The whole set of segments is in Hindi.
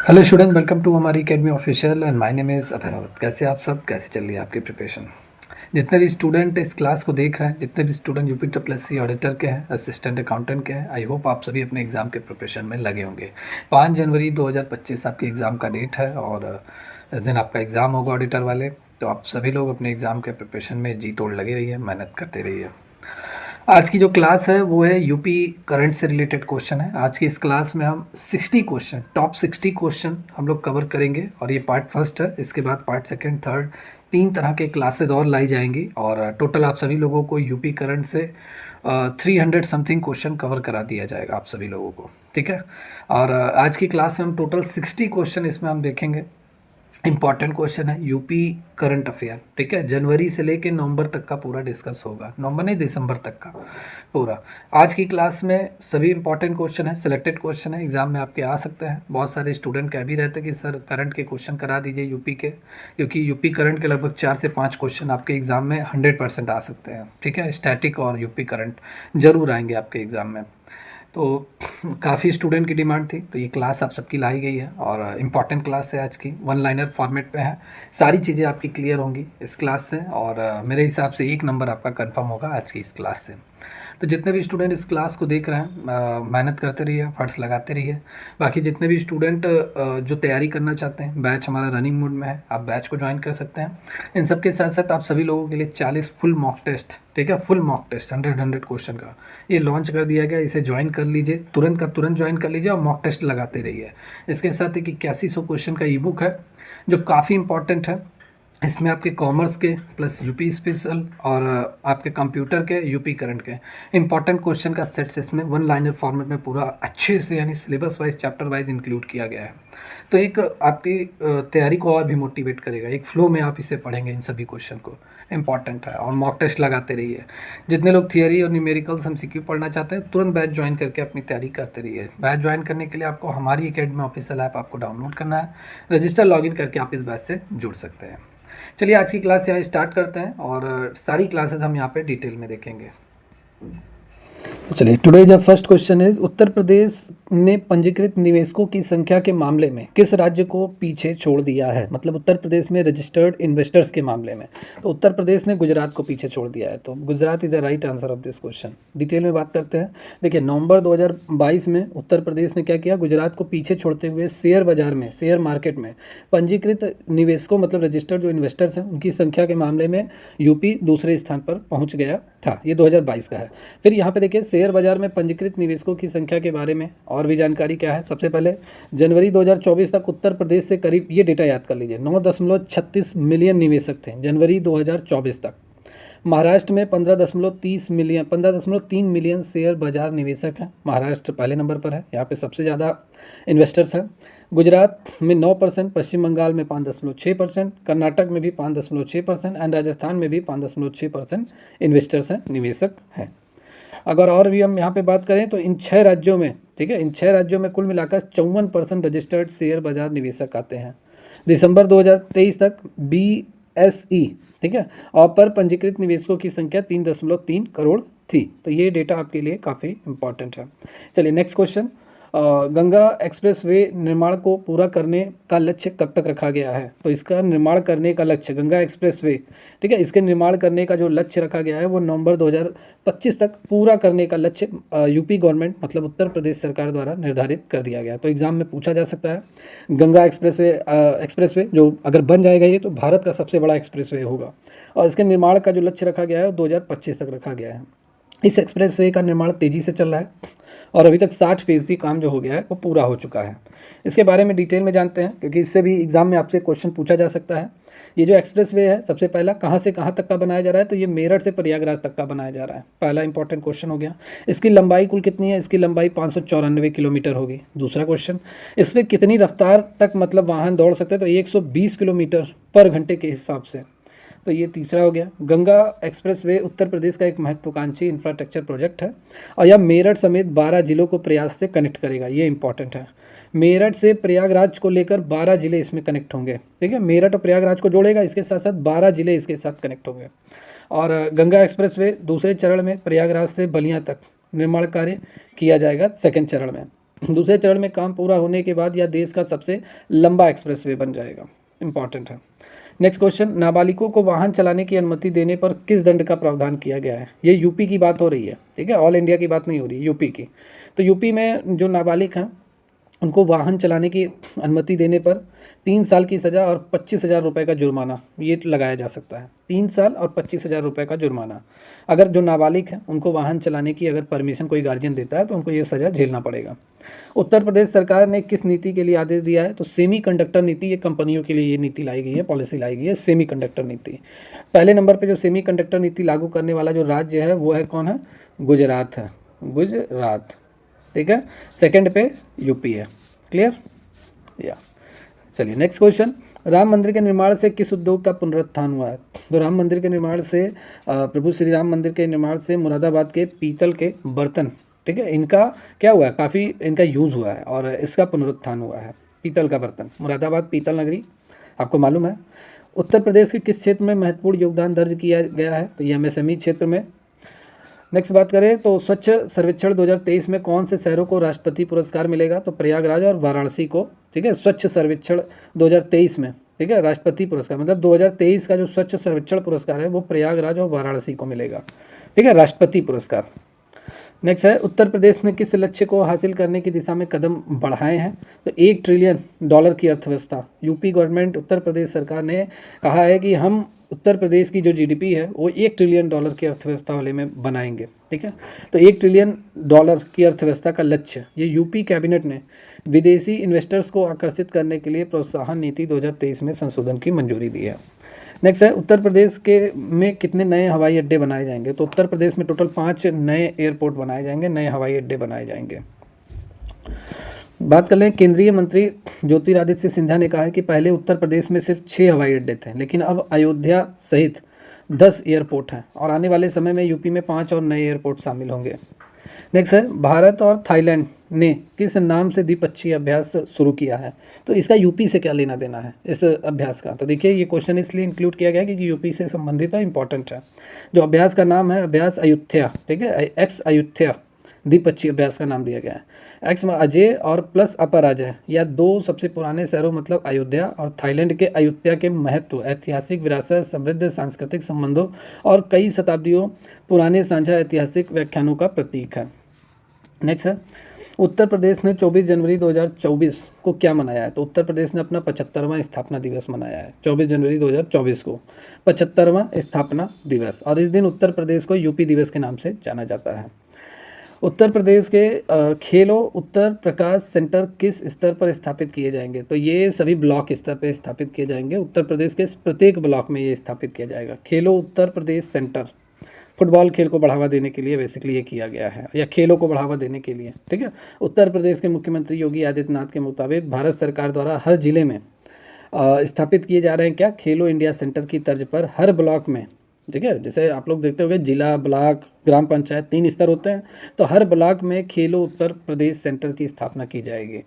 हेलो स्टूडेंट, वेलकम टू हमारी academy official and my name is Abhay Rawat. कैसे आप सब, कैसे चल रही है आपकी प्रिपरेशन? जितने भी स्टूडेंट इस क्लास को देख रहे हैं, जितने भी student UP triple S C auditor के हैं, असिस्टेंट अकाउंटेंट के हैं, आई होप आप सभी अपने एग्ज़ाम के प्रिपरेशन में लगे होंगे। 5 जनवरी 2025 आपके एग्ज़ाम का डेट है और इस दिन आपका एग्ज़ाम होगा ऑडिटर वाले। तो आप सभी लोग अपने एग्ज़ाम के प्रिपरेशन में जी तोड़ लगे रहिए, मेहनत करते रहिए। आज की जो क्लास है वो है यूपी करंट से रिलेटेड क्वेश्चन है। आज की इस क्लास में हम 60 क्वेश्चन, टॉप 60 क्वेश्चन हम लोग कवर करेंगे और ये पार्ट फर्स्ट है। इसके बाद पार्ट सेकंड, थर्ड, 3 तरह के क्लासेस और लाई जाएंगी और टोटल आप सभी लोगों को यूपी करंट से 300 समथिंग क्वेश्चन कवर करा दिया जाएगा आप सभी लोगों को, ठीक है। और आज की क्लास में हम टोटल 60 क्वेश्चन इसमें हम देखेंगे। इंपॉर्टेंट क्वेश्चन है यूपी करंट अफेयर, ठीक है। जनवरी से लेके नवंबर तक का पूरा डिस्कस होगा, नवंबर नहीं दिसंबर तक का पूरा। आज की क्लास में सभी इंपॉर्टेंट क्वेश्चन है, सिलेक्टेड क्वेश्चन है, एग्जाम में आपके आ सकते हैं। बहुत सारे स्टूडेंट कह भी रहते हैं कि सर करंट के क्वेश्चन करा दीजिए यूपी के, क्योंकि यूपी करंट के लगभग 4 से 5 क्वेश्चन आपके एग्जाम में 100% आ सकते हैं, ठीक है। स्टैटिक और यूपी करंट जरूर आएंगे आपके एग्ज़ाम में। तो काफ़ी स्टूडेंट की डिमांड थी, तो ये क्लास आप सबकी लाई गई है और इम्पॉर्टेंट क्लास है आज की। वन लाइनर फॉर्मेट पे है, सारी चीज़ें आपकी क्लियर होंगी इस क्लास से और मेरे हिसाब से 1 नंबर आपका कंफर्म होगा आज की इस क्लास से। तो जितने भी स्टूडेंट इस क्लास को देख रहे हैं, मेहनत करते रहिए, फर्स्ट लगाते रहिए। बाकी जितने भी स्टूडेंट जो तैयारी करना चाहते हैं, बैच हमारा रनिंग मोड में है, आप बैच को ज्वाइन कर सकते हैं। इन सब के साथ साथ आप सभी लोगों के लिए 40 फुल मॉक टेस्ट, ठीक है, फुल मॉक टेस्ट 100 क्वेश्चन का ये लॉन्च कर दिया गया। इसे ज्वाइन कर लीजिए, तुरंत का तुरंत ज्वाइन कर लीजिए और मॉक टेस्ट लगाते रहिए। इसके साथ एक 8100 क्वेश्चन का ई बुक है जो काफ़ी इंपॉर्टेंट है। इसमें आपके कॉमर्स के प्लस यूपी स्पेशल और आपके कंप्यूटर के, यूपी करंट के इंपॉर्टेंट क्वेश्चन का सेट्स इसमें वन लाइनर फॉर्मेट में पूरा अच्छे से, यानी syllabus wise, chapter wise include किया गया है। तो एक आपकी तैयारी को और भी मोटिवेट करेगा, एक फ्लो में आप इसे पढ़ेंगे इन सभी क्वेश्चन को। इंपॉर्टेंट है और मॉक टेस्ट लगाते रहिए। जितने लोग थियरी और न्यूमेरिकल्स MCQ पढ़ना चाहते हैं, तुरंत बैच ज्वाइन करके अपनी तैयारी करते रहिए। बैच ज्वाइन करने के लिए आपको हमारी अकेडमी ऑफिशियल ऐप आपको डाउनलोड करना है, रजिस्टर लॉगिन करके आप इस बैच से जुड़ सकते हैं। चलिए आज की क्लास यहाँ स्टार्ट करते हैं और सारी क्लासेस हम यहाँ पे डिटेल में देखेंगे। तो चलिए, टुडे जब first question is, Uttar Pradesh ने पंजीकृत निवेशकों की संख्या के मामले में किस राज्य को पीछे छोड़ दिया है? मतलब उत्तर प्रदेश में रजिस्टर्ड इन्वेस्टर्स के मामले में तो उत्तर प्रदेश ने गुजरात को पीछे छोड़ दिया है। तो Gujarat is the right answer of this question. Detail में बात करते हैं। देखिए, नवंबर 2022 में उत्तर प्रदेश ने क्या किया? गुजरात को पीछे छोड़ते हुए शेयर बाजार में, शेयर मार्केट में पंजीकृत निवेशकों, मतलब रजिस्टर्ड जो इन्वेस्टर्स हैं, उनकी संख्या के मामले में यूपी दूसरे स्थान पर पहुंच गया था। ये 2022 का है। फिर यहाँ पे देखिए, शेयर बाजार में पंजीकृत निवेशकों की संख्या के बारे में और भी जानकारी क्या है। सबसे पहले जनवरी 2024 तक उत्तर प्रदेश से करीब, ये डेटा याद कर लीजिए, 9.36 मिलियन निवेशक थे जनवरी 2024 तक। महाराष्ट्र में 15.3 मिलियन शेयर बाजार निवेशक हैं। महाराष्ट्र पहले नंबर पर है, यहाँ पे सबसे ज़्यादा इन्वेस्टर्स हैं। गुजरात में 9%, पश्चिम बंगाल में 5.6%, कर्नाटक में भी 5.6% एंड राजस्थान में भी 5.6% इन्वेस्टर्स हैं, निवेशक हैं। अगर और भी हम यहाँ पे बात करें तो इन 6 राज्यों में, ठीक है, इन 6 राज्यों में कुल मिलाकर 54% रजिस्टर्ड शेयर बाजार निवेशक आते हैं। दिसंबर 2023 तक BSE, ठीक है, और पर पंजीकृत निवेशकों की संख्या 3.3 करोड़ थी। तो ये डेटा आपके लिए काफ़ी इंपॉर्टेंट है। चलिए नेक्स्ट क्वेश्चन। गंगा एक्सप्रेसवे निर्माण को पूरा करने का लक्ष्य कब तक रखा गया है? तो इसका निर्माण करने का लक्ष्य, गंगा एक्सप्रेसवे, ठीक है, इसके निर्माण करने का जो लक्ष्य रखा गया है वो नवंबर 2025 तक पूरा करने का लक्ष्य यूपी गवर्नमेंट, मतलब उत्तर प्रदेश सरकार द्वारा निर्धारित कर दिया गया। तो एग्जाम में पूछा जा सकता है। गंगा एक्सप्रेसवे जो अगर बन जाएगा ये, तो भारत का सबसे बड़ा एक्सप्रेसवे होगा और इसके निर्माण का जो लक्ष्य रखा गया है वो 2025 तक रखा गया है। इस एक्सप्रेसवे का निर्माण तेज़ी से चल रहा है और अभी तक 60% काम जो हो गया है वो पूरा हो चुका है। इसके बारे में डिटेल में जानते हैं, क्योंकि इससे भी एग्जाम में आपसे क्वेश्चन पूछा जा सकता है। ये जो एक्सप्रेसवे है, सबसे पहला कहाँ से कहाँ तक का बनाया जा रहा है? तो ये मेरठ से प्रयागराज तक का बनाया जा रहा है। पहला इंपॉर्टेंट क्वेश्चन हो गया। इसकी लंबाई कुल कितनी है? इसकी लंबाई 594 किलोमीटर होगी। दूसरा क्वेश्चन, इसमें कितनी रफ्तार तक मतलब वाहन दौड़ सकते हैं? तो 120 किलोमीटर पर घंटे के हिसाब से। तो ये तीसरा हो गया। गंगा एक्सप्रेसवे उत्तर प्रदेश का एक महत्वाकांक्षी इंफ्रास्ट्रक्चर प्रोजेक्ट है और यह मेरठ समेत 12 जिलों को प्रयास से कनेक्ट करेगा। ये इंपॉर्टेंट है। मेरठ से प्रयागराज को लेकर 12 जिले इसमें कनेक्ट होंगे, ठीक है। मेरठ और प्रयागराज को जोड़ेगा, इसके साथ साथ 12 जिले इसके साथ कनेक्ट होंगे। और गंगा एक्सप्रेसवे दूसरे चरण में प्रयागराज से बलिया तक निर्माण कार्य किया जाएगा, सेकेंड चरण में। दूसरे चरण में काम पूरा होने के बाद यह देश का सबसे लंबा एक्सप्रेसवे बन जाएगा। इंपॉर्टेंट है। नेक्स्ट क्वेश्चन, नाबालिगों को वाहन चलाने की अनुमति देने पर किस दंड का प्रावधान किया गया है? ये यूपी की बात हो रही है, ठीक है, ऑल इंडिया की बात नहीं हो रही है, यूपी की। तो यूपी में जो नाबालिग हैं उनको वाहन चलाने की अनुमति देने पर 3 साल की सज़ा और 25,000 रुपये का जुर्माना ये लगाया जा सकता है। 3 साल और 25,000 रुपये का जुर्माना। अगर जो नाबालिग है उनको वाहन चलाने की अगर परमिशन कोई गार्जियन देता है तो उनको ये सज़ा झेलना पड़ेगा। उत्तर प्रदेश सरकार ने किस नीति के लिए आदेश दिया है? तो सेमी कंडक्टर नीति, ये कंपनियों के लिए ये नीति लाई गई है, पॉलिसी लाई गई है, सेमी कंडक्टर नीति। पहले नंबर पर जो सेमी कंडक्टर नीति लागू करने वाला जो राज्य है वो है कौन है? गुजरात है, गुजरात, ठीक है। सेकंड पे यूपी है। क्लियर? या चलिए नेक्स्ट क्वेश्चन, राम मंदिर के निर्माण से किस उद्योग का पुनरुत्थान हुआ है? तो राम मंदिर के निर्माण से प्रभु श्री राम मंदिर के निर्माण से मुरादाबाद के पीतल के बर्तन, ठीक है, इनका क्या हुआ है? काफ़ी इनका यूज़ हुआ है और इसका पुनरुत्थान हुआ है। पीतल का बर्तन, मुरादाबाद पीतल नगरी, आपको मालूम है। उत्तर प्रदेश के किस क्षेत्र में महत्वपूर्ण योगदान दर्ज किया गया है? तो ये एमएसएमई क्षेत्र में। नेक्स्ट बात करें तो स्वच्छ सर्वेक्षण 2023 में कौन से शहरों को राष्ट्रपति पुरस्कार मिलेगा? तो प्रयागराज और वाराणसी को, ठीक है, स्वच्छ सर्वेक्षण 2023 में, ठीक है, राष्ट्रपति पुरस्कार मतलब 2023 का जो स्वच्छ सर्वेक्षण पुरस्कार है वो प्रयागराज और वाराणसी को मिलेगा, ठीक है, राष्ट्रपति पुरस्कार। नेक्स्ट है, उत्तर प्रदेश ने किस लक्ष्य को हासिल करने की दिशा में कदम बढ़ाए हैं? तो $1 ट्रिलियन की अर्थव्यवस्था। यूपी गवर्नमेंट, उत्तर प्रदेश सरकार ने कहा है कि हम उत्तर प्रदेश की जो जीडीपी है वो $1 ट्रिलियन की अर्थव्यवस्था वाले में बनाएंगे, ठीक है। तो $1 ट्रिलियन की अर्थव्यवस्था का लक्ष्य ये यूपी कैबिनेट ने विदेशी इन्वेस्टर्स को आकर्षित करने के लिए प्रोत्साहन नीति 2023 में संशोधन की मंजूरी दी है। नेक्स्ट है, उत्तर प्रदेश के में कितने नए हवाई अड्डे बनाए जाएंगे? तो उत्तर प्रदेश में टोटल 5 नए एयरपोर्ट बनाए जाएंगे, नए हवाई अड्डे बनाए जाएंगे। बात कर लें, केंद्रीय मंत्री ज्योतिरादित्य सिंधिया ने कहा है कि पहले उत्तर प्रदेश में सिर्फ 6 हवाई अड्डे थे, लेकिन अब अयोध्या सहित 10 एयरपोर्ट हैं और आने वाले समय में यूपी में 5 और नए एयरपोर्ट शामिल होंगे। नेक्स्ट है, भारत और थाईलैंड ने किस नाम से द्विपक्षीय अभ्यास शुरू किया है? तो इसका यूपी से क्या लेना देना है इस अभ्यास का? तो देखिए ये क्वेश्चन इसलिए इंक्लूड किया गया है क्योंकि यूपी से संबंधित है, इंपॉर्टेंट है। जो अभ्यास का नाम है अभ्यास अयोध्या, ठीक है, एक्स अयोध्या द्विपक्षीय अभ्यास का नाम दिया गया है। एक्स में अजय और प्लस अपराजय, या 2 सबसे पुराने शहरों मतलब अयोध्या और थाईलैंड के अयोध्या के महत्व, ऐतिहासिक विरासत, समृद्ध सांस्कृतिक संबंधों और कई शताब्दियों पुराने साझा ऐतिहासिक व्याख्यानों का प्रतीक है। नेक्स्ट है, उत्तर प्रदेश ने 24 जनवरी 2024 को क्या मनाया है? तो उत्तर प्रदेश ने अपना 75वां स्थापना दिवस मनाया है 24 जनवरी 2024 को, 75वां स्थापना दिवस। और इस दिन उत्तर प्रदेश को यूपी दिवस के नाम से जाना जाता है। उत्तर प्रदेश के खेलो उत्तर प्रकाश सेंटर किस स्तर पर स्थापित किए जाएंगे? तो ये सभी ब्लॉक स्तर पर स्थापित किए जाएंगे। उत्तर प्रदेश के प्रत्येक ब्लॉक में ये स्थापित किया जाएगा। खेलो उत्तर प्रदेश सेंटर फुटबॉल खेल को बढ़ावा देने के लिए बेसिकली ये किया गया है, या खेलों को बढ़ावा देने के लिए, ठीक है। उत्तर प्रदेश के मुख्यमंत्री योगी आदित्यनाथ के मुताबिक भारत सरकार द्वारा हर जिले में स्थापित किए जा रहे हैं क्या? खेलो इंडिया सेंटर की तर्ज पर हर ब्लॉक में, ठीक है। जैसे आप लोग देखते होंगे जिला, ब्लॉक, ग्राम पंचायत 3 स्तर होते हैं, तो हर ब्लॉक में खेलो उत्तर प्रदेश सेंटर की स्थापना की जाएगी।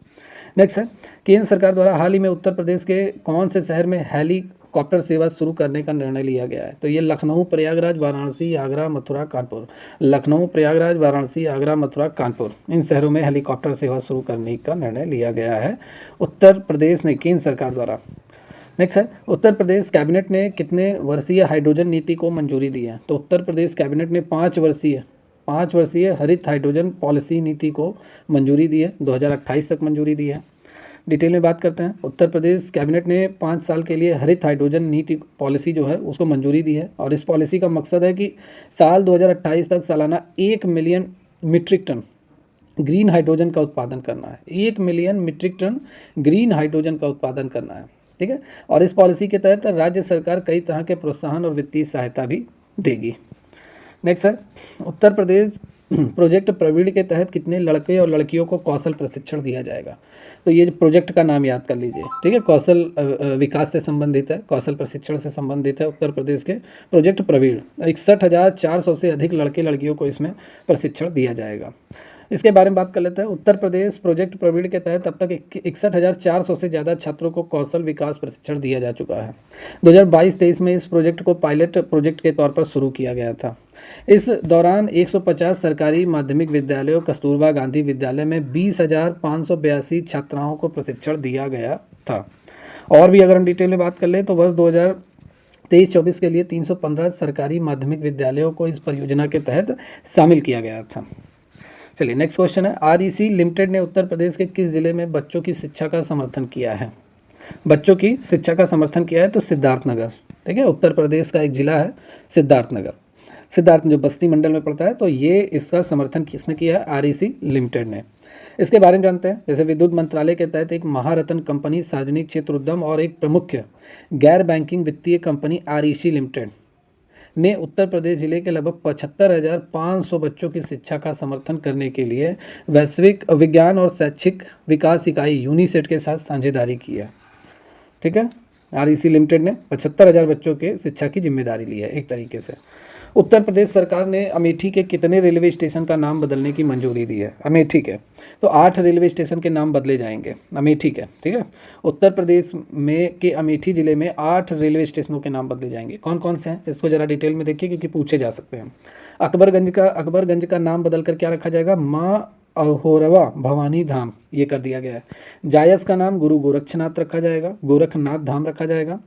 नेक्स्ट है, केंद्र सरकार द्वारा हाल ही में उत्तर प्रदेश के कौन से शहर में हेलीकॉप्टर सेवा शुरू करने का निर्णय लिया गया है? तो ये लखनऊ, प्रयागराज, वाराणसी, आगरा, मथुरा, कानपुर। लखनऊ, प्रयागराज, वाराणसी, आगरा, मथुरा, कानपुर, इन शहरों में हेलीकॉप्टर सेवा शुरू करने का निर्णय लिया गया है उत्तर प्रदेश ने, केंद्र सरकार द्वारा। नेक्स्ट है, उत्तर प्रदेश कैबिनेट ने कितने वर्षीय हाइड्रोजन नीति को मंजूरी दी है? तो उत्तर प्रदेश कैबिनेट ने 5 वर्षीय हरित हाइड्रोजन पॉलिसी नीति को मंजूरी दी है, 2028 तक मंजूरी दी है। डिटेल में बात करते हैं। उत्तर प्रदेश कैबिनेट ने 5 साल के लिए हरित हाइड्रोजन नीति पॉलिसी जो है उसको मंजूरी दी है, और इस पॉलिसी का मकसद है कि साल 2028 तक सालाना 1 million metric ton green hydrogen का उत्पादन करना है। 1 million metric ton green hydrogen का उत्पादन करना है, ठीक है। और इस पॉलिसी के तहत राज्य सरकार कई तरह के प्रोत्साहन और वित्तीय सहायता भी देगी। नेक्स्ट है, उत्तर प्रदेश प्रोजेक्ट प्रवीण के तहत कितने लड़के और लड़कियों को कौशल प्रशिक्षण दिया जाएगा? तो ये प्रोजेक्ट का नाम याद कर लीजिए, ठीक है। कौशल विकास से संबंधित है, कौशल प्रशिक्षण से संबंधित है उत्तर प्रदेश के प्रोजेक्ट प्रवीण। 61,400 से अधिक लड़के लड़कियों को इसमें प्रशिक्षण दिया जाएगा। इसके बारे में बात कर लेते हैं। उत्तर प्रदेश प्रोजेक्ट प्रवीण के तहत अब तक 61,400 से ज़्यादा छात्रों को कौशल विकास प्रशिक्षण दिया जा चुका है। 2022-23 में इस प्रोजेक्ट को पायलट प्रोजेक्ट के तौर पर शुरू किया गया था। इस दौरान 150 सरकारी माध्यमिक विद्यालयों कस्तूरबा गांधी विद्यालय में 20,582 छात्राओं को प्रशिक्षण दिया गया था। और भी अगर हम डिटेल में बात कर ले तो वर्ष 2023-24 के लिए 315 सरकारी माध्यमिक विद्यालयों को इस परियोजना के तहत शामिल किया गया था। चलिए नेक्स्ट क्वेश्चन है, आरईसी लिमिटेड ने उत्तर प्रदेश के किस जिले में बच्चों की शिक्षा का समर्थन किया है? बच्चों की शिक्षा का समर्थन किया है तो सिद्धार्थनगर, ठीक है, उत्तर प्रदेश का एक जिला है सिद्धार्थनगर। सिद्धार्थ जो बस्ती मंडल में पड़ता है, तो ये इसका समर्थन किसने किया है? आरईसी लिमिटेड ने। इसके बारे में जानते हैं। जैसे विद्युत मंत्रालय के तहत एक महारत्न कंपनी, सार्वजनिक क्षेत्र उद्यम और एक प्रमुख गैर बैंकिंग वित्तीय कंपनी आरईसी लिमिटेड ने उत्तर प्रदेश जिले के लगभग 75,500 बच्चों की शिक्षा का समर्थन करने के लिए वैश्विक विज्ञान और शैक्षिक विकास इकाई यूनिसेट के साथ साझेदारी की है। ठीक है, आरईसी लिमिटेड ने 75,000 बच्चों के शिक्षा की जिम्मेदारी ली है एक तरीके से। उत्तर प्रदेश सरकार ने अमेठी के कितने रेलवे स्टेशन का नाम बदलने की मंजूरी दी है? अमेठी के तो 8 रेलवे स्टेशन के नाम बदले जाएंगे अमेठी के। ठीक है, उत्तर प्रदेश में के अमेठी जिले में 8 रेलवे स्टेशनों के नाम बदले जाएंगे। कौन कौन से हैं इसको जरा डिटेल में देखिए, क्योंकि पूछे जा सकते हैं। अकबरगंज का नाम बदल कर क्या रखा जाएगा? माँ अहोरवा भवानी धाम, ये कर दिया गया है। जायस का नाम गुरु गोरक्षनाथ रखा जाएगा, गोरखनाथ धाम रखा जाएगा।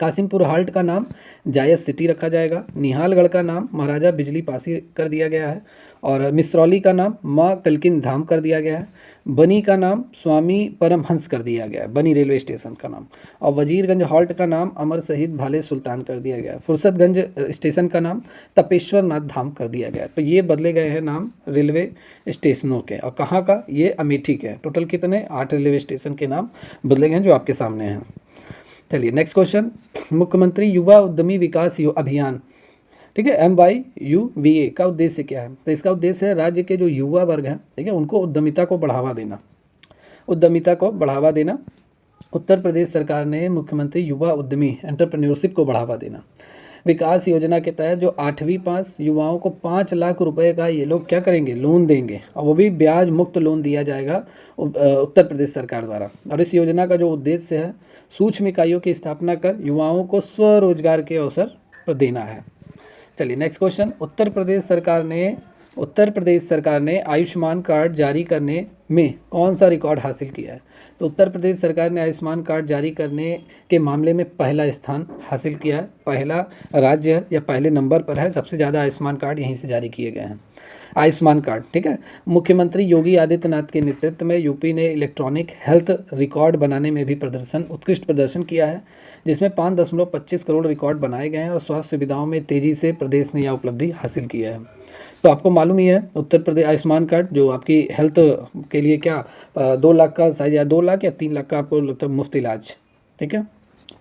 कासिमपुर हाल्ट का नाम जायस सिटी रखा जाएगा। निहालगढ़ का नाम महाराजा बिजली पासी कर दिया गया है। और मिसरौली का नाम माँ कलकिन धाम कर दिया गया है। बनी का नाम स्वामी परमहंस कर दिया गया है, बनी रेलवे स्टेशन का नाम। और वजीरगंज हॉल्ट का नाम अमर शहीद भाले सुल्तान कर दिया गया है। फुर्सतगंज स्टेशन का नाम तपेश्वर नाथ धाम कर दिया गया है। तो ये बदले गए हैं नाम रेलवे स्टेशनों के। और कहाँ का? ये अमेठी के। टोटल कितने? 8 रेलवे स्टेशन के नाम बदले गए हैं जो आपके सामने हैं। चलिए नेक्स्ट क्वेश्चन, मुख्यमंत्री युवा उद्यमी विकास अभियान, ठीक है, MYUVA का उद्देश्य क्या है? तो इसका उद्देश्य है राज्य के जो युवा वर्ग हैं, ठीक है, उनको उद्यमिता को बढ़ावा देना। उद्यमिता को बढ़ावा देना। उत्तर प्रदेश सरकार ने मुख्यमंत्री युवा उद्यमी एंटरप्रेन्योरशिप को बढ़ावा देना विकास योजना के तहत जो 8वीं पास युवाओं को 5 लाख रुपए का ये लोग क्या करेंगे? लोन देंगे, और वो भी ब्याज मुक्त लोन दिया जाएगा उत्तर प्रदेश सरकार द्वारा। और इस योजना का जो उद्देश्य है सूक्ष्म इकाइयों की स्थापना कर युवाओं को स्वरोजगार के अवसर देना है। चलिए नेक्स्ट क्वेश्चन, उत्तर प्रदेश सरकार ने आयुष्मान कार्ड जारी करने में कौन सा रिकॉर्ड हासिल किया है? तो उत्तर प्रदेश सरकार ने आयुष्मान कार्ड जारी करने के मामले में पहला स्थान हासिल किया है। पहला राज्य या पहले नंबर पर है, सबसे ज़्यादा आयुष्मान कार्ड यहीं से जारी किए गए हैं। आयुष्मान कार्ड, ठीक है। मुख्यमंत्री योगी आदित्यनाथ के नेतृत्व में यूपी ने इलेक्ट्रॉनिक हेल्थ रिकॉर्ड बनाने में भी उत्कृष्ट प्रदर्शन किया है, जिसमें 5.25 करोड़ रिकॉर्ड बनाए गए हैं और स्वास्थ्य सुविधाओं में तेज़ी से प्रदेश ने यह उपलब्धि हासिल की है। तो आपको मालूम ही है उत्तर प्रदेश आयुष्मान कार्ड जो आपकी हेल्थ के लिए क्या 2 लाख का शायद, या 2 लाख या 3 लाख का आपको लगता है मुफ्त इलाज, ठीक है,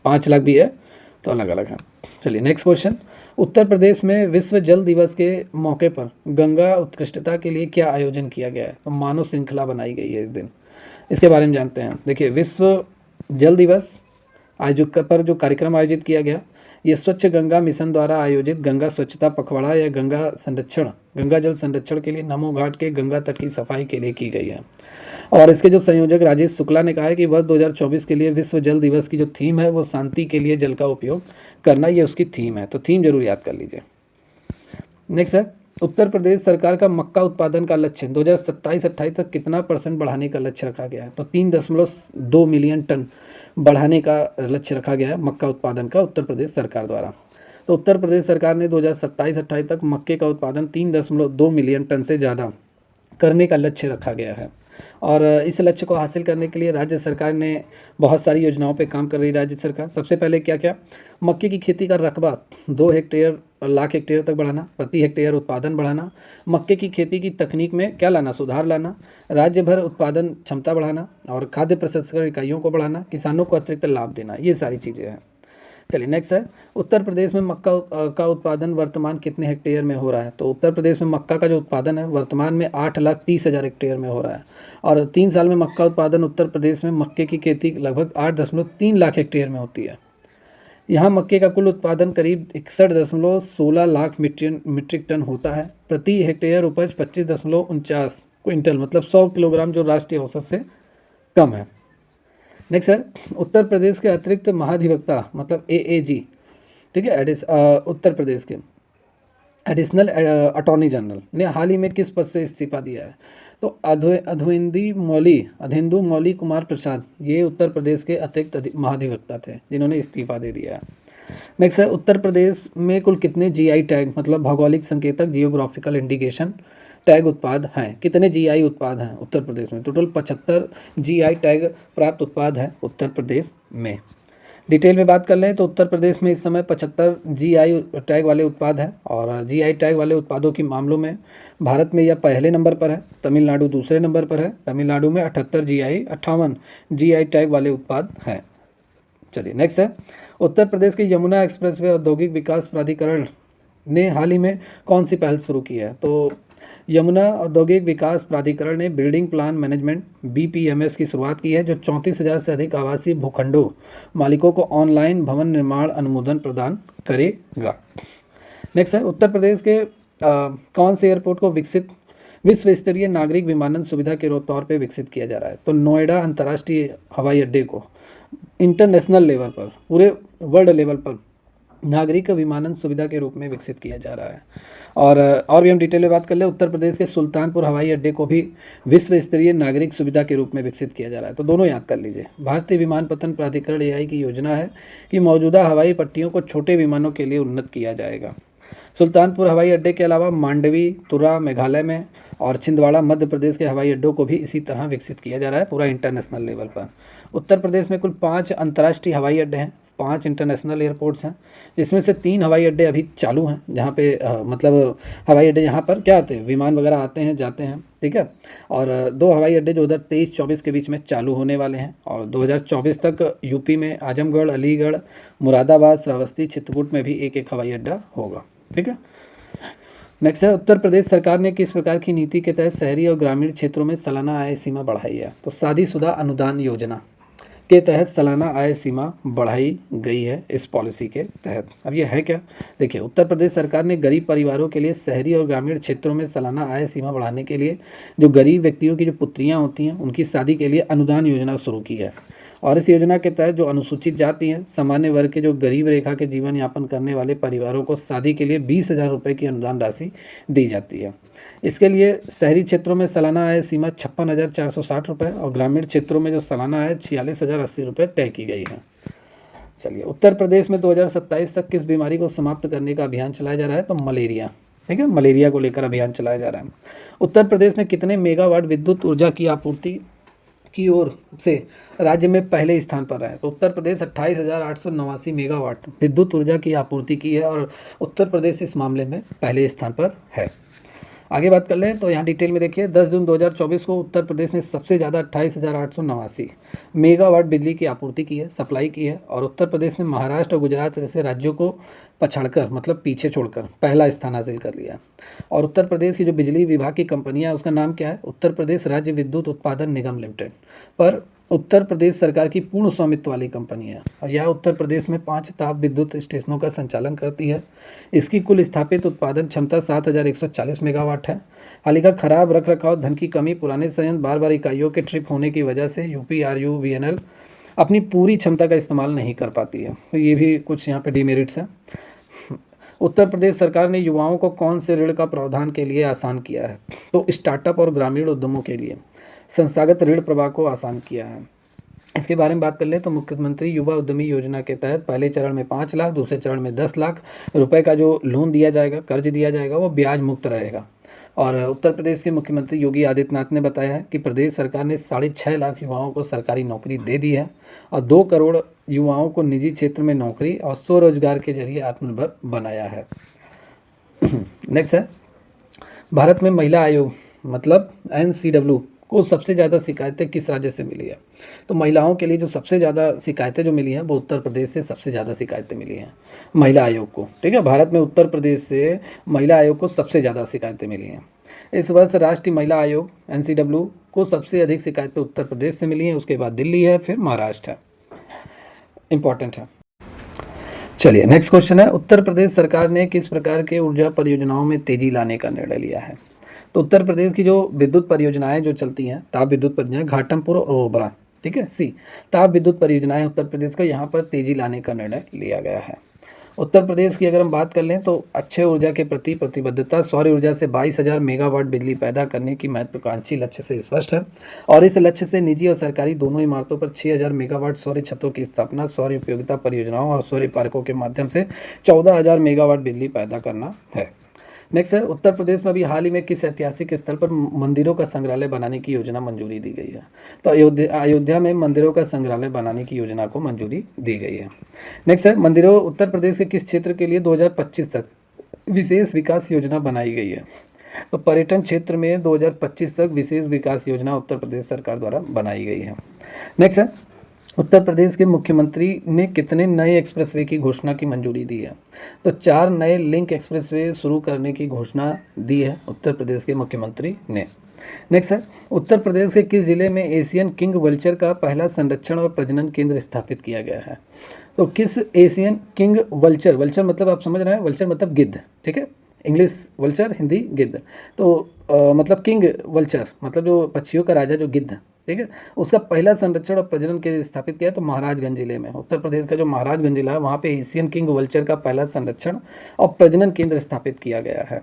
5 लाख भी है, तो अलग अलग है। चलिए नेक्स्ट क्वेश्चन, उत्तर प्रदेश में विश्व जल दिवस के मौके पर गंगा उत्कृष्टता के लिए क्या आयोजन किया गया है? तो मानव श्रृंखला बनाई गई है इस दिन, इसके बारे में जानते हैं। देखिए, विश्व जल दिवस आयोजक पर जो कार्यक्रम आयोजित किया गया, ये स्वच्छ गंगा मिशन द्वारा आयोजित गंगा स्वच्छता पखवाड़ा या गंगा जल संरक्षण के लिए नमो घाट के गंगा तट की सफाई के लिए की गई है। और इसके जो संयोजक राजेश शुक्ला ने कहा है कि वर्ष 2024 के लिए विश्व जल दिवस की जो थीम है वो शांति के लिए जल का उपयोग करना, ये उसकी थीम है, तो थीम जरूर याद कर लीजिए। नेक्स्ट है, उत्तर प्रदेश सरकार का मक्का उत्पादन का लक्ष्य 2027-28 तक कितना % बढ़ाने का लक्ष्य रखा गया है? तो 3.2 मिलियन टन बढ़ाने का लक्ष्य रखा गया है मक्का उत्पादन का उत्तर प्रदेश सरकार द्वारा। तो उत्तर प्रदेश सरकार ने 2027-28 तक मक्के का उत्पादन 3.2 मिलियन टन से ज़्यादा करने का लक्ष्य रखा गया है। और इस लक्ष्य को हासिल करने के लिए राज्य सरकार ने बहुत सारी योजनाओं पे काम कर रही है। राज्य सरकार सबसे पहले क्या क्या, मक्के की खेती का रकबा 2 लाख हेक्टेयर तक बढ़ाना, प्रति हेक्टेयर उत्पादन बढ़ाना, मक्के की खेती की तकनीक में क्या लाना, सुधार लाना, राज्य भर उत्पादन क्षमता बढ़ाना और खाद्य प्रसंस्करण इकाइयों को बढ़ाना, किसानों को अतिरिक्त लाभ देना, ये सारी चीज़ें हैं। चलिए नेक्स्ट है, उत्तर प्रदेश में मक्का का उत्पादन वर्तमान कितने हेक्टेयर में हो रहा है? तो उत्तर प्रदेश में मक्का का जो उत्पादन है वर्तमान में 8,30,000 हेक्टेयर में हो रहा है। और 3 साल में मक्का उत्पादन उत्तर प्रदेश में मक्के की खेती लगभग 8.3 लाख हेक्टेयर में होती है। यहाँ मक्के का कुल उत्पादन करीब 61.16 लाख मीट्रिक टन होता है। प्रति हेक्टेयर उपज 25.49 क्विंटल, मतलब 100 किलोग्राम, जो राष्ट्रीय औसत से कम है। नेक्स्ट है, उत्तर प्रदेश के अतिरिक्त महाधिवक्ता मतलब AAG, ठीक है, उत्तर प्रदेश के एडिशनल अटॉर्नी जनरल ने हाल ही में किस पद से इस्तीफा दिया है? तो अधेंदु मौली कुमार प्रसाद, ये उत्तर प्रदेश के अतिरिक्त महाधिवक्ता थे जिन्होंने इस्तीफा दे दिया है। नेक्स्ट है, उत्तर प्रदेश में कुल कितने जीआई टैग मतलब भौगोलिक संकेतक जियोग्राफिकल इंडिकेशन टैग उत्पाद हैं? कितने जीआई उत्पाद हैं उत्तर प्रदेश में? टोटल 75 जीआई टैग प्राप्त उत्पाद हैं उत्तर प्रदेश में। डिटेल में बात कर लें तो उत्तर प्रदेश में इस समय 75 जीआई टैग वाले उत्पाद हैं और जीआई टैग वाले उत्पादों के मामलों में भारत में यह पहले नंबर पर है, तमिलनाडु दूसरे नंबर पर है। तमिलनाडु में 58 जीआई टैग वाले उत्पाद हैं। चलिए नेक्स्ट है, उत्तर प्रदेश के यमुना एक्सप्रेसवे औद्योगिक विकास प्राधिकरण ने हाल ही में कौन सी पहल शुरू की है? तो यमुना औद्योगिक विकास प्राधिकरण ने बिल्डिंग प्लान मैनेजमेंट बीपीएमएस की शुरुआत की है, जो 34,000 से अधिक आवासीय भूखंडों मालिकों को ऑनलाइन भवन निर्माण अनुमोदन प्रदान करेगा। नेक्स्ट है, उत्तर प्रदेश के कौन से एयरपोर्ट को विश्व स्तरीय नागरिक विमानन सुविधा के तौर पे विकसित किया जा रहा है? तो नोएडा अंतर्राष्ट्रीय हवाई अड्डे को इंटरनेशनल लेवल पर, पूरे वर्ल्ड लेवल पर नागरिक विमानन सुविधा के रूप में विकसित किया जा रहा है। और भी हम डिटेल में बात कर ले, उत्तर प्रदेश के सुल्तानपुर हवाई अड्डे को भी विश्व स्तरीय नागरिक सुविधा के रूप में विकसित किया जा रहा है। तो दोनों याद कर लीजिए। भारतीय विमानपत्तन प्राधिकरण एआई की योजना है कि मौजूदा हवाई पट्टियों को छोटे विमानों के लिए उन्नत किया जाएगा। सुल्तानपुर हवाई अड्डे के अलावा मांडवी, तुरा मेघालय में और छिंदवाड़ा मध्य प्रदेश के हवाई अड्डों को भी इसी तरह विकसित किया जा रहा है पूरा इंटरनेशनल लेवल पर। उत्तर प्रदेश में कुल 5 अंतर्राष्ट्रीय हवाई अड्डे हैं, 5 इंटरनेशनल एयरपोर्ट्स हैं, जिसमें से 3 हवाई अड्डे अभी चालू हैं, जहाँ पे मतलब हवाई अड्डे यहाँ पर क्या आते हैं, विमान वगैरह आते हैं जाते हैं, ठीक है। और 2 हवाई अड्डे जो उधर 23-24 के बीच में चालू होने वाले हैं और 2024 तक यूपी में आजमगढ़, अलीगढ़, मुरादाबाद, श्रावस्ती, चित्रकूट में भी एक हवाई अड्डा होगा, ठीक है। नेक्स्ट है, उत्तर प्रदेश सरकार ने किस प्रकार की नीति के तहत शहरी और ग्रामीण क्षेत्रों में सालाना आय सीमा बढ़ाई है? तो शादीशुदा अनुदान योजना के तहत सालाना आय सीमा बढ़ाई गई है इस पॉलिसी के तहत। अब ये है क्या? देखिए, उत्तर प्रदेश सरकार ने गरीब परिवारों के लिए शहरी और ग्रामीण क्षेत्रों में सालाना आय सीमा बढ़ाने के लिए जो गरीब व्यक्तियों की जो पुत्रियां होती हैं उनकी शादी के लिए अनुदान योजना शुरू की है। और इस योजना के तहत जो अनुसूचित जाति हैं, सामान्य वर्ग के जो गरीब रेखा के जीवन यापन करने वाले परिवारों को शादी के लिए 20,000 रुपये की अनुदान राशि दी जाती है। इसके लिए शहरी क्षेत्रों में सालाना आय सीमा 56,460 रुपये और ग्रामीण क्षेत्रों में जो सालाना आय 46,080 रुपये तय की गई है। चलिए, उत्तर प्रदेश में 2027 तक किस बीमारी को समाप्त करने का अभियान चलाया जा रहा है? तो मलेरिया, ठीक है, मलेरिया को लेकर अभियान चलाया जा रहा है। उत्तर प्रदेश में कितने मेगावाट विद्युत ऊर्जा की आपूर्ति की ओर से राज्य में पहले स्थान पर है? तो उत्तर प्रदेश 28,889 मेगावाट विद्युत ऊर्जा की आपूर्ति की है और उत्तर प्रदेश इस मामले में पहले स्थान पर है। आगे बात कर लें तो यहाँ डिटेल में देखिए, 10 जून 2024 को उत्तर प्रदेश ने सबसे ज़्यादा 28,889 मेगावाट बिजली की आपूर्ति की है, सप्लाई की है और उत्तर प्रदेश ने महाराष्ट्र और गुजरात जैसे राज्यों को पछाड़कर मतलब पीछे छोड़कर पहला स्थान हासिल कर लिया। और उत्तर प्रदेश की जो बिजली विभाग की कंपनियां है उसका नाम क्या है? उत्तर प्रदेश राज्य विद्युत उत्पादन निगम लिमिटेड, पर उत्तर प्रदेश सरकार की पूर्ण स्वामित्व वाली कंपनी है और यह उत्तर प्रदेश में 5 ताप विद्युत स्टेशनों का संचालन करती है। इसकी कुल स्थापित उत्पादन क्षमता 7,140 मेगावाट है। हाल ही का खराब रख रखाव, धन की कमी, पुराने संयंत्र बार बार इकाइयों के ट्रिप होने की वजह से यूपीआरयूवीएनएल अपनी पूरी क्षमता का इस्तेमाल नहीं कर पाती है। तो ये भी कुछ यहाँ पे डिमेरिट्स हैं। उत्तर प्रदेश सरकार ने युवाओं को कौन से ऋण का प्रावधान के लिए आसान किया है? तो स्टार्टअप और ग्रामीण उद्यमों के लिए संस्थागत ऋण प्रवाह को आसान किया है। इसके बारे में बात कर लें तो मुख्यमंत्री युवा उद्यमी योजना के तहत पहले चरण में 5 लाख, दूसरे चरण में 10 लाख रुपए का जो लोन दिया जाएगा, कर्ज दिया जाएगा, वो ब्याज मुक्त रहेगा। और उत्तर प्रदेश के मुख्यमंत्री योगी आदित्यनाथ ने बताया है कि प्रदेश सरकार ने 6.5 लाख युवाओं को सरकारी नौकरी दे दी है और 2 करोड़ युवाओं को निजी क्षेत्र में नौकरी और स्वरोजगार के जरिए आत्मनिर्भर बनाया है। नेक्स्ट है, भारत में महिला आयोग मतलब NCW को सबसे ज़्यादा शिकायतें किस राज्य से मिली है? तो महिलाओं के लिए जो सबसे ज़्यादा शिकायतें जो मिली हैं वो उत्तर प्रदेश से सबसे ज़्यादा शिकायतें मिली हैं महिला आयोग को, ठीक है। भारत में उत्तर प्रदेश से महिला आयोग को सबसे ज़्यादा शिकायतें मिली हैं। इस वर्ष राष्ट्रीय महिला आयोग NCW को सबसे अधिक शिकायतें उत्तर प्रदेश से मिली हैं, उसके बाद दिल्ली है, फिर महाराष्ट्र है। इंपॉर्टेंट है। चलिए नेक्स्ट क्वेश्चन है, उत्तर प्रदेश सरकार ने किस प्रकार के ऊर्जा परियोजनाओं में तेजी लाने का निर्णय लिया है? तो उत्तर प्रदेश की जो विद्युत परियोजनाएं जो चलती हैं, ताप विद्युत परियोजनाएं घाटमपुर और ओबरा, ठीक है, ताप विद्युत परियोजनाएं उत्तर प्रदेश का यहाँ पर तेजी लाने का निर्णय लिया गया है। उत्तर प्रदेश की अगर हम बात कर लें तो अक्षय ऊर्जा के प्रति प्रतिबद्धता सौर ऊर्जा से 22,000 मेगावाट बिजली पैदा करने की महत्वाकांक्षी लक्ष्य से स्पष्ट है। और इस लक्ष्य से निजी और सरकारी दोनों इमारतों पर 6,000 मेगावाट सौर छतों की स्थापना, सौर उपयोगिता परियोजनाओं और सौर पार्कों के माध्यम से 14,000 मेगावाट बिजली पैदा करना है। नेक्स्ट है, उत्तर प्रदेश में अभी हाल ही में किस ऐतिहासिक स्थल पर मंदिरों का संग्रहालय बनाने की योजना मंजूरी दी गई है? तो अयोध्या में मंदिरों का संग्रहालय बनाने की योजना को मंजूरी दी गई है। नेक्स्ट है, मंदिरों उत्तर प्रदेश के किस क्षेत्र के लिए 2025 तक विशेष विकास योजना बनाई गई है? तो पर्यटन क्षेत्र में 2025 तक विशेष विकास योजना उत्तर प्रदेश सरकार द्वारा बनाई गई है। नेक्स्ट है, उत्तर प्रदेश के मुख्यमंत्री ने कितने नए एक्सप्रेसवे की घोषणा की मंजूरी दी है? तो 4 नए लिंक एक्सप्रेसवे शुरू करने की घोषणा दी है उत्तर प्रदेश के मुख्यमंत्री ने। नेक्स्ट है, उत्तर प्रदेश के किस जिले में एशियन किंग वल्चर का पहला संरक्षण और प्रजनन केंद्र स्थापित किया गया है? तो किस एशियन किंग वल्चर, वल्चर मतलब आप समझ रहे हैं, वल्चर मतलब गिद्ध, ठीक है, इंग्लिश वल्चर, हिंदी गिद्ध। तो मतलब किंग वल्चर मतलब जो पक्षियों का राजा जो गिद्ध, ठीक है, उसका पहला संरक्षण और प्रजनन केंद्र स्थापित किया है तो महाराजगंज जिले में। उत्तर प्रदेश का जो महाराजगंज जिला है वहाँ पे एशियन किंग वल्चर का पहला संरक्षण और प्रजनन केंद्र स्थापित किया गया है।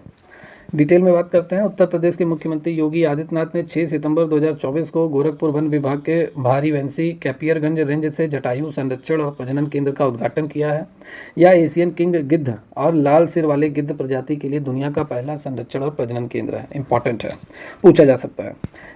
डिटेल में बात करते हैं। उत्तर प्रदेश के मुख्यमंत्री योगी आदित्यनाथ ने 6 सितंबर 2024 को गोरखपुर वन विभाग के भारी वंशी कैपियरगंज रेंज से जटायु संरक्षण और प्रजनन केंद्र का उद्घाटन किया है। यह एशियन किंग गिद्ध और लाल सिर वाले गिद्ध प्रजाति के लिए दुनिया का पहला संरक्षण और प्रजनन केंद्र है। इंपॉर्टेंट है, पूछा जा सकता है।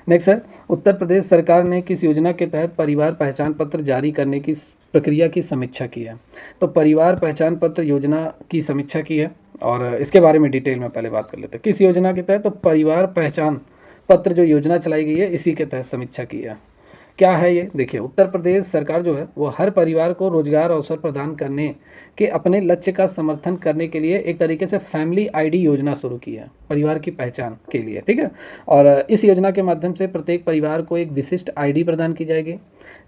नेक्स्ट है, उत्तर प्रदेश सरकार ने किस योजना के तहत परिवार पहचान पत्र जारी करने की प्रक्रिया की समीक्षा की है? तो परिवार पहचान पत्र योजना की समीक्षा की है और इसके बारे में डिटेल में पहले बात कर लेते हैं। किस योजना के तहत? तो परिवार पहचान पत्र जो योजना चलाई गई है इसी के तहत समीक्षा की है। क्या है ये? देखिए, उत्तर प्रदेश सरकार जो है वो हर परिवार को रोजगार अवसर प्रदान करने के अपने लक्ष्य का समर्थन करने के लिए एक तरीके से फैमिली आईडी योजना शुरू की है, परिवार की पहचान के लिए, ठीक है। और इस योजना के माध्यम से प्रत्येक परिवार को एक विशिष्ट आईडी प्रदान की जाएगी,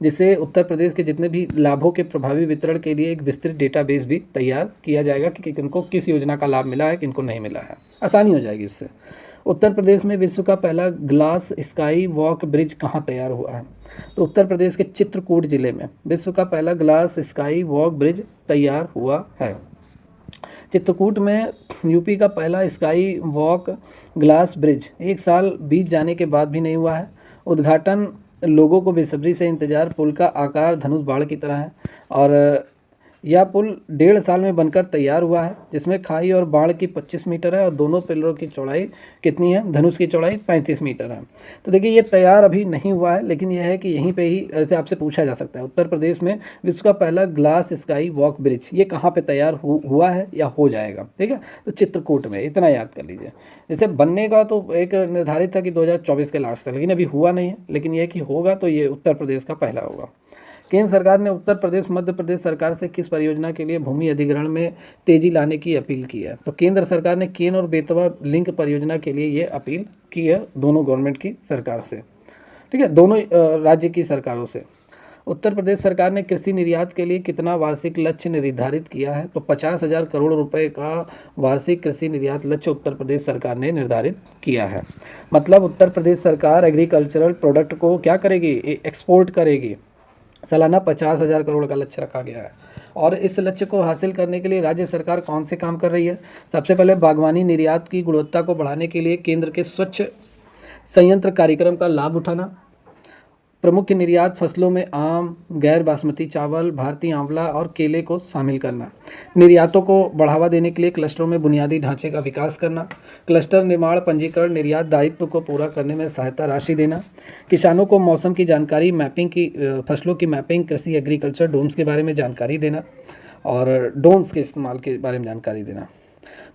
जिससे उत्तर प्रदेश के जितने भी लाभों के प्रभावी वितरण के लिए एक विस्तृत डेटाबेस भी तैयार किया जाएगा कि किनको किस योजना का लाभ मिला है, किनको नहीं मिला है। आसानी हो जाएगी इससे। उत्तर प्रदेश में विश्व का पहला ग्लास स्काई वॉक ब्रिज कहाँ तैयार हुआ है? तो उत्तर प्रदेश के चित्रकूट जिले में विश्व का पहला ग्लास स्काई वॉक ब्रिज तैयार हुआ है। चित्रकूट में यूपी का पहला स्काई वॉक ग्लास ब्रिज 1 साल बीत जाने के बाद भी नहीं हुआ है। उद्घाटन लोगों को बेसब्री से इंतजार। पुल का आकार धनुष बाण की तरह है और यह पुल 1.5 साल में बनकर तैयार हुआ है, जिसमें खाई और बाण की 25 मीटर है और दोनों पिलरों की चौड़ाई कितनी है? धनुष की चौड़ाई 35 मीटर है। तो देखिए, ये तैयार अभी नहीं हुआ है, लेकिन यह है कि यहीं पे ही ऐसे आपसे पूछा जा सकता है, उत्तर प्रदेश में विश्व का पहला ग्लास स्काई वॉक ब्रिज ये कहाँ पे तैयार हुआ है या हो जाएगा, ठीक है? तो चित्रकूट में, इतना याद कर लीजिए। जैसे बनने का तो एक निर्धारित था कि 2024 के लास्ट तक, लेकिन अभी हुआ नहीं है, लेकिन यह कि होगा तो ये उत्तर प्रदेश का पहला होगा। केंद्र सरकार ने उत्तर प्रदेश मध्य प्रदेश सरकार से किस परियोजना के लिए भूमि अधिग्रहण में तेजी लाने की अपील की है? तो केंद्र सरकार ने केन और बेतवा लिंक परियोजना के लिए ये अपील की है दोनों गवर्नमेंट की सरकार से, ठीक है, दोनों राज्य की सरकारों से। उत्तर प्रदेश सरकार ने कृषि निर्यात के लिए कितना वार्षिक लक्ष्य निर्धारित किया है? तो 50,000 करोड़ रुपए का वार्षिक कृषि निर्यात लक्ष्य उत्तर प्रदेश सरकार ने निर्धारित किया है। मतलब उत्तर प्रदेश सरकार एग्रीकल्चरल प्रोडक्ट को क्या करेगी? एक्सपोर्ट करेगी। सालाना 50,000 करोड़ का लक्ष्य रखा गया है। और इस लक्ष्य को हासिल करने के लिए राज्य सरकार कौन से काम कर रही है? सबसे पहले बागवानी निर्यात की गुणवत्ता को बढ़ाने के लिए केंद्र के स्वच्छ संयंत्र कार्यक्रम का लाभ उठाना, प्रमुख निर्यात फसलों में आम, गैर बासमती चावल, भारतीय आंवला और केले को शामिल करना, निर्यातों को बढ़ावा देने के लिए क्लस्टरों में बुनियादी ढांचे का विकास करना, क्लस्टर निर्माण पंजीकरण निर्यात दायित्व को पूरा करने में सहायता राशि देना, किसानों को मौसम की जानकारी, मैपिंग की, फसलों की मैपिंग, कृषि एग्रीकल्चर ड्रोन्स के बारे में जानकारी देना और ड्रोन्स के इस्तेमाल के बारे में जानकारी देना,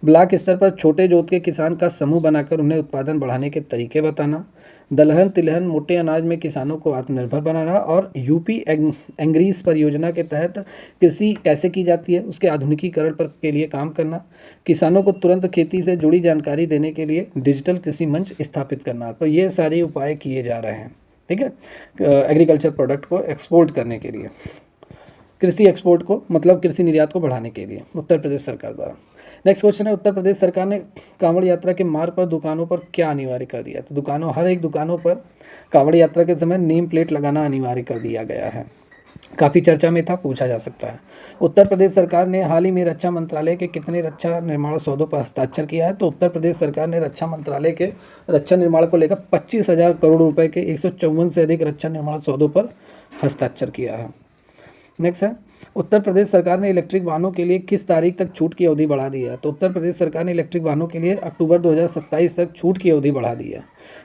ब्लॉक स्तर पर छोटे जोत के किसान का समूह बनाकर उन्हें उत्पादन बढ़ाने के तरीके बताना, दलहन तिलहन मोटे अनाज में किसानों को आत्मनिर्भर बनाना और यूपी एंग्रीज परियोजना के तहत कृषि कैसे की जाती है उसके आधुनिकीकरण पर के लिए काम करना, किसानों को तुरंत खेती से जुड़ी जानकारी देने के लिए डिजिटल कृषि मंच स्थापित करना। तो ये सारे उपाय किए जा रहे हैं, ठीक है, एग्रीकल्चर प्रोडक्ट को एक्सपोर्ट करने के लिए, कृषि एक्सपोर्ट को मतलब कृषि निर्यात को बढ़ाने के लिए उत्तर प्रदेश सरकार द्वारा। नेक्स्ट क्वेश्चन है, उत्तर प्रदेश सरकार ने कांवड़ यात्रा के मार्ग पर दुकानों पर क्या अनिवार्य कर दिया? तो दुकानों, हर एक दुकानों पर कांवड़ यात्रा के समय नेम प्लेट लगाना अनिवार्य कर दिया गया है। काफ़ी चर्चा में था, पूछा जा सकता है। उत्तर प्रदेश सरकार ने हाल ही में रक्षा मंत्रालय के कितने रक्षा निर्माण सौदों पर हस्ताक्षर किया है? तो उत्तर प्रदेश सरकार ने रक्षा मंत्रालय के रक्षा निर्माण को लेकर 25,000 करोड़ रुपए के 154 से अधिक रक्षा निर्माण सौदों पर हस्ताक्षर किया है। नेक्स्ट है, उत्तर प्रदेश सरकार ने इलेक्ट्रिक वाहनों के लिए किस तारीख तक छूट की अवधि बढ़ा दी है? तो उत्तर प्रदेश सरकार ने इलेक्ट्रिक वाहनों के लिए अक्टूबर 2027 तक छूट की अवधि बढ़ा दी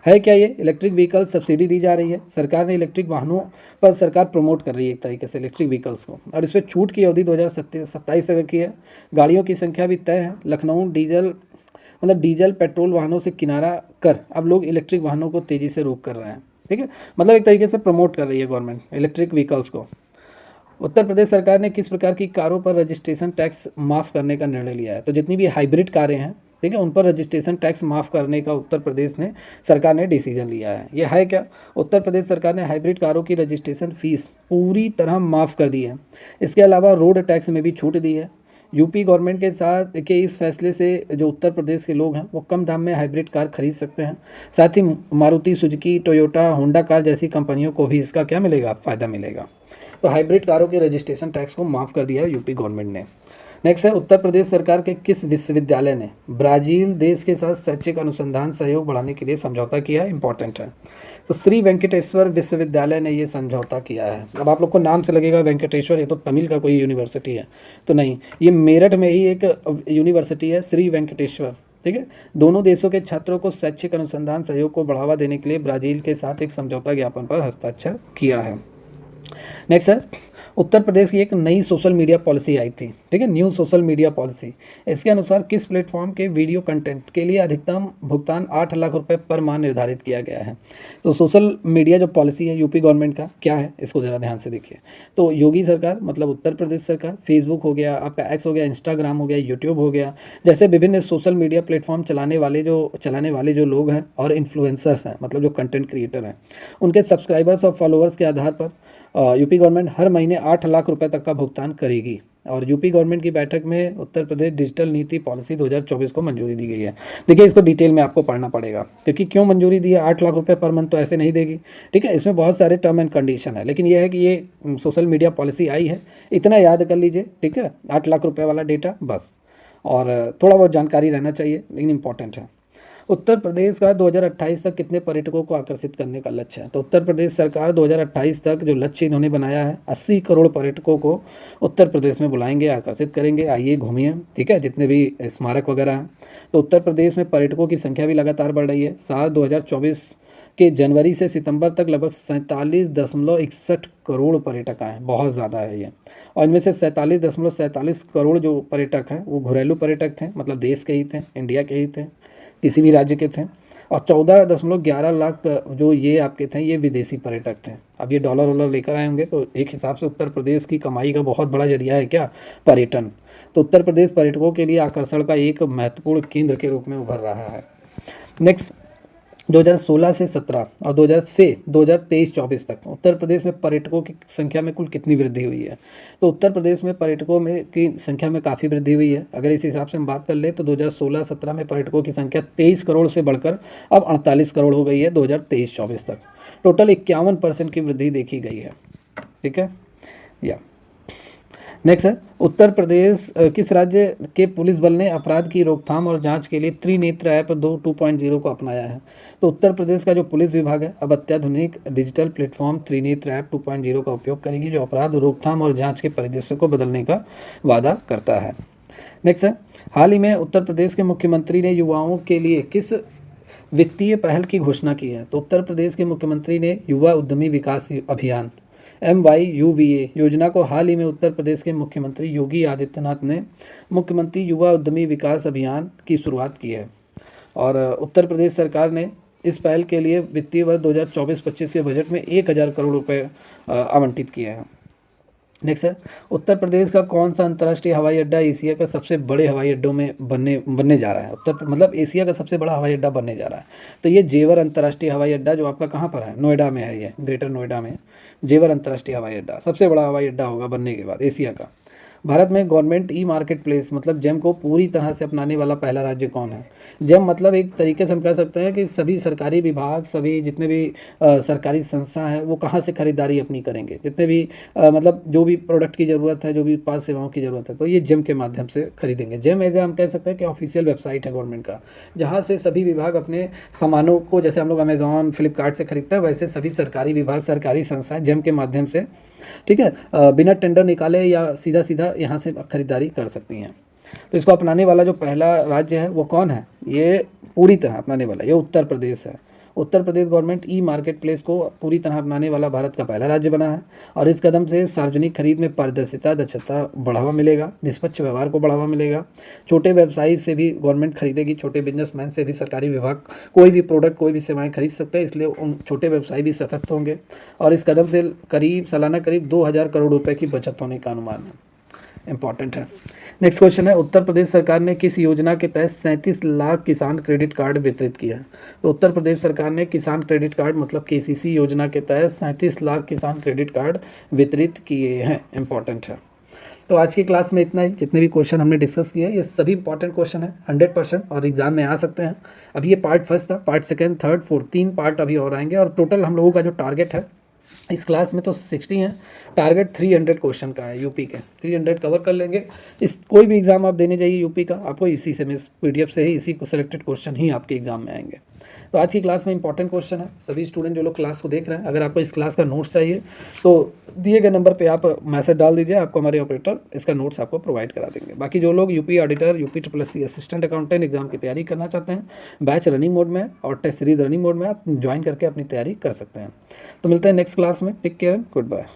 है क्या ये? इलेक्ट्रिक व्हीकल सब्सिडी दी जा रही है, सरकार ने इलेक्ट्रिक वाहनों पर सरकार प्रमोट कर रही है एक तरीके से इलेक्ट्रिक व्हीकल्स को, और इस पर छूट की अवधि 2027 तक रखी है। गाड़ियों की संख्या भी तय है। लखनऊ डीजल पेट्रोल वाहनों से किनारा कर अब लोग इलेक्ट्रिक वाहनों को तेज़ी से रोक कर रहे हैं। ठीक है, मतलब एक तरीके से प्रमोट कर रही है गवर्नमेंट इलेक्ट्रिक व्हीकल्स को। उत्तर प्रदेश सरकार ने किस प्रकार की कारों पर रजिस्ट्रेशन टैक्स माफ़ करने का निर्णय लिया है? तो जितनी भी हाइब्रिड कारें हैं, ठीक है, उन पर रजिस्ट्रेशन टैक्स माफ़ करने का उत्तर प्रदेश ने सरकार ने डिसीजन लिया है। ये है क्या? उत्तर प्रदेश सरकार ने हाइब्रिड कारों की रजिस्ट्रेशन फीस पूरी तरह माफ़ कर दी है। इसके अलावा रोड टैक्स में भी छूट दी है। यूपी गवर्नमेंट के साथ के इस फैसले से जो उत्तर प्रदेश के लोग हैं वो कम दाम में हाइब्रिड कार खरीद सकते हैं। साथ ही Maruti Suzuki, Toyota, Honda car जैसी कंपनियों को भी इसका क्या मिलेगा? फ़ायदा मिलेगा। तो हाइब्रिड कारों के रजिस्ट्रेशन टैक्स को माफ़ कर दिया है यूपी गवर्नमेंट ने। नेक्स्ट है, उत्तर प्रदेश सरकार के किस विश्वविद्यालय ने ब्राज़ील देश के साथ शैक्षिक अनुसंधान सहयोग बढ़ाने के लिए समझौता किया है? इंपॉर्टेंट है। तो श्री वेंकटेश्वर विश्वविद्यालय ने ये समझौता किया है। अब आप लोग को नाम से लगेगा वेंकटेश्वर, ये तो तमिल का कोई यूनिवर्सिटी है, तो नहीं, ये मेरठ में ही एक यूनिवर्सिटी है, श्री वेंकटेश्वर। ठीक है, दोनों देशों के छात्रों को शैक्षिक अनुसंधान सहयोग को बढ़ावा देने के लिए ब्राज़ील के साथ एक समझौता ज्ञापन पर हस्ताक्षर किया है। नेक्स्ट है, उत्तर प्रदेश की एक नई सोशल मीडिया पॉलिसी आई थी। ठीक है, न्यू सोशल मीडिया पॉलिसी। इसके अनुसार किस प्लेटफॉर्म के वीडियो कंटेंट के लिए अधिकतम भुगतान 8 लाख रुपए पर माह निर्धारित किया गया है? तो सोशल मीडिया जो पॉलिसी है यूपी गवर्नमेंट का क्या है, इसको ज़रा ध्यान से देखिए। तो योगी सरकार मतलब उत्तर प्रदेश सरकार, फेसबुक हो गया, आपका एक्स हो गया, इंस्टाग्राम हो गया, यूट्यूब हो गया, जैसे विभिन्न सोशल मीडिया प्लेटफॉर्म चलाने वाले जो लोग हैं और इन्फ्लुएंसर्स हैं, मतलब जो कंटेंट क्रिएटर हैं, उनके सब्सक्राइबर्स और फॉलोअर्स के आधार पर यूपी गवर्नमेंट हर महीने 8 लाख रुपए तक का भुगतान करेगी। और यूपी गवर्नमेंट की बैठक में उत्तर प्रदेश डिजिटल नीति पॉलिसी 2024 को मंजूरी दी गई है। देखिए, इसको डिटेल में आपको पढ़ना पड़ेगा, क्योंकि क्यों मंजूरी दी है? 8 लाख रुपए पर मंथ तो ऐसे नहीं देगी। ठीक है, इसमें बहुत सारे टर्म एंड कंडीशन है, लेकिन यह है कि ये सोशल मीडिया पॉलिसी आई है, इतना याद कर लीजिए। ठीक है, 8 लाख रुपये वाला डेटा बस, और थोड़ा बहुत जानकारी रहना चाहिए, लेकिन इंपॉर्टेंट है। उत्तर प्रदेश का 2028 तक कितने पर्यटकों को आकर्षित करने का लक्ष्य है? तो उत्तर प्रदेश सरकार 2028 तक जो लक्ष्य इन्होंने बनाया है, 80 करोड़ पर्यटकों को उत्तर प्रदेश में बुलाएंगे, आकर्षित करेंगे। आइए घूमिए, ठीक है, जितने भी स्मारक वगैरह हैं। तो उत्तर प्रदेश में पर्यटकों की संख्या भी लगातार बढ़ रही है। साल 2024 के जनवरी से सितंबर तक लगभग 47.61 करोड़ पर्यटक आए, बहुत ज़्यादा है ये। और इनमें से 47.47 करोड़ जो पर्यटक हैं वो घरेलू पर्यटक थे, मतलब देश के ही थे, इंडिया के ही थे, किसी भी राज्य के थे। और 14.11 लाख जो ये आपके थे, ये विदेशी पर्यटक थे। अब ये डॉलर वॉलर लेकर आए होंगे, तो एक हिसाब से उत्तर प्रदेश की कमाई का बहुत बड़ा जरिया है क्या? पर्यटन। तो उत्तर प्रदेश पर्यटकों के लिए आकर्षण का एक महत्वपूर्ण केंद्र के रूप में उभर रहा है। नेक्स्ट, 2016 से 17 और 2023-24 तक उत्तर प्रदेश में पर्यटकों की संख्या में कुल कितनी वृद्धि हुई है? तो उत्तर प्रदेश में पर्यटकों में की संख्या में काफ़ी वृद्धि हुई है। अगर इस हिसाब से हम बात कर ले तो 2016-17 में पर्यटकों की संख्या 23 करोड़ से बढ़कर अब 48 करोड़ हो गई है 2023-24 तक। टोटल 51% की वृद्धि देखी गई है। ठीक है, या नेक्स्ट है, उत्तर प्रदेश किस राज्य के पुलिस बल ने अपराध की रोकथाम और जांच के लिए त्रिनेत्र ऐप 2.0 को अपनाया है? तो उत्तर प्रदेश का जो पुलिस विभाग है अब अत्याधुनिक डिजिटल प्लेटफॉर्म त्रिनेत्र ऐप 2.0 का उपयोग करेगी, जो अपराध रोकथाम और जांच के परिदृश्य को बदलने का वादा करता है। नेक्स्ट है, हाल ही में उत्तर प्रदेश के मुख्यमंत्री ने युवाओं के लिए किस वित्तीय पहल की घोषणा की है? तो उत्तर प्रदेश के मुख्यमंत्री ने युवा उद्यमी विकास अभियान MYUVA योजना को हाल ही में उत्तर प्रदेश के मुख्यमंत्री योगी आदित्यनाथ ने मुख्यमंत्री युवा उद्यमी विकास अभियान की शुरुआत की है। और उत्तर प्रदेश सरकार ने इस पहल के लिए वित्तीय वर्ष 2024-25 के बजट में 1000 करोड़ रुपए आवंटित किए हैं। नेक्स्ट है, उत्तर प्रदेश का कौन सा अंतर्राष्ट्रीय हवाई अड्डा एशिया का सबसे बड़े हवाई अड्डों में बनने जा रहा है? मतलब एशिया का सबसे बड़ा हवाई अड्डा बनने जा रहा है। तो ये जेवर अंतर्राष्ट्रीय हवाई अड्डा जो आपका कहाँ पर है? नोएडा में है, ये ग्रेटर नोएडा में जेवर अंतर्राष्ट्रीय हवाई अड्डा सबसे बड़ा हवाई अड्डा होगा बनने के बाद एशिया का। भारत में गवर्नमेंट ई मार्केट प्लेस मतलब जेम को पूरी तरह से अपनाने वाला पहला राज्य कौन है? जेम मतलब एक तरीके से हम कह सकते हैं कि सभी सरकारी विभाग, सभी जितने भी सरकारी संस्था हैं वो कहाँ से खरीदारी अपनी करेंगे, जितने भी मतलब जो भी प्रोडक्ट की ज़रूरत है, जो भी उत्पाद सेवाओं की ज़रूरत है, तो ये जेम के माध्यम से खरीदेंगे। जेम एज हम कह सकते हैं कि ऑफिशियल वेबसाइट है गवर्नमेंट का, जहाँ से सभी विभाग अपने सामानों को, जैसे हम लोग अमेजॉन, फ्लिपकार्ट से खरीदते हैं, वैसे सभी सरकारी विभाग, सरकारी संस्थाएं जेम के माध्यम से, ठीक है, बिना टेंडर निकाले या सीधा सीधा यहाँ से खरीदारी कर सकती हैं। तो इसको अपनाने वाला जो पहला राज्य है वो कौन है? ये पूरी तरह अपनाने वाला ये उत्तर प्रदेश है। Uttar Pradesh government e market place को पूरी तरह अपनाने वाला भारत का पहला राज्य बना है और इस कदम से सार्वजनिक खरीद में पारदर्शिता, दक्षता बढ़ावा मिलेगा, निष्पक्ष व्यवहार को बढ़ावा मिलेगा। छोटे व्यवसायी से भी गवर्नमेंट खरीदेगी, छोटे बिजनेसमैन से भी सरकारी विभाग कोई भी प्रोडक्ट, कोई भी सेवाएं खरीद सकते हैं, इसलिए उन छोटे व्यवसायी भी सशक्त होंगे और इस कदम से सालाना करीब 2000 करोड़ रुपए की बचत होने का अनुमान है। इंपॉर्टेंट है। नेक्स्ट क्वेश्चन है, उत्तर प्रदेश सरकार ने किस योजना के तहत 37 लाख किसान क्रेडिट कार्ड वितरित किया है? तो उत्तर प्रदेश सरकार ने किसान क्रेडिट कार्ड मतलब केसीसी योजना के तहत 37 लाख किसान क्रेडिट कार्ड वितरित किए हैं। इंपॉर्टेंट है। तो आज की क्लास में इतना ही। जितने भी क्वेश्चन हमने डिस्कस किए ये सभी इंपॉर्टेंट क्वेश्चन है 100% और एग्जाम में आ सकते हैं। अभी ये पार्ट फर्स्ट था, part second, third, fourth, 3 part अभी और आएंगे और टोटल हम लोगों का जो टारगेट है इस क्लास में तो 60 है, टारगेट 300 क्वेश्चन का है। यूपी के 300 कवर कर लेंगे। इस कोई भी एग्जाम आप देने जाइए यूपी का, आपको इसी से पीडीएफ से ही इसी को सिलेक्टेड क्वेश्चन ही आपके एग्जाम में आएंगे। तो आज की क्लास में इंपॉर्टेंट क्वेश्चन है। सभी स्टूडेंट जो लोग क्लास को देख रहे हैं, अगर आपको इस क्लास का नोट्स चाहिए तो दिए गए नंबर पे आप मैसेज डाल दीजिए, आपको हमारे ऑपरेटर इसका नोट्स आपको प्रोवाइड करा देंगे। बाकी जो लोग UP auditor, UP triple assistant accountant exam की तैयारी करना चाहते हैं, बैच रनिंग मोड में और टेस्ट सीरीज रनिंग मोड में आप ज्वाइन करके अपनी तैयारी कर सकते हैं। तो मिलते हैं नेक्स्ट क्लास में। Take care, good bye.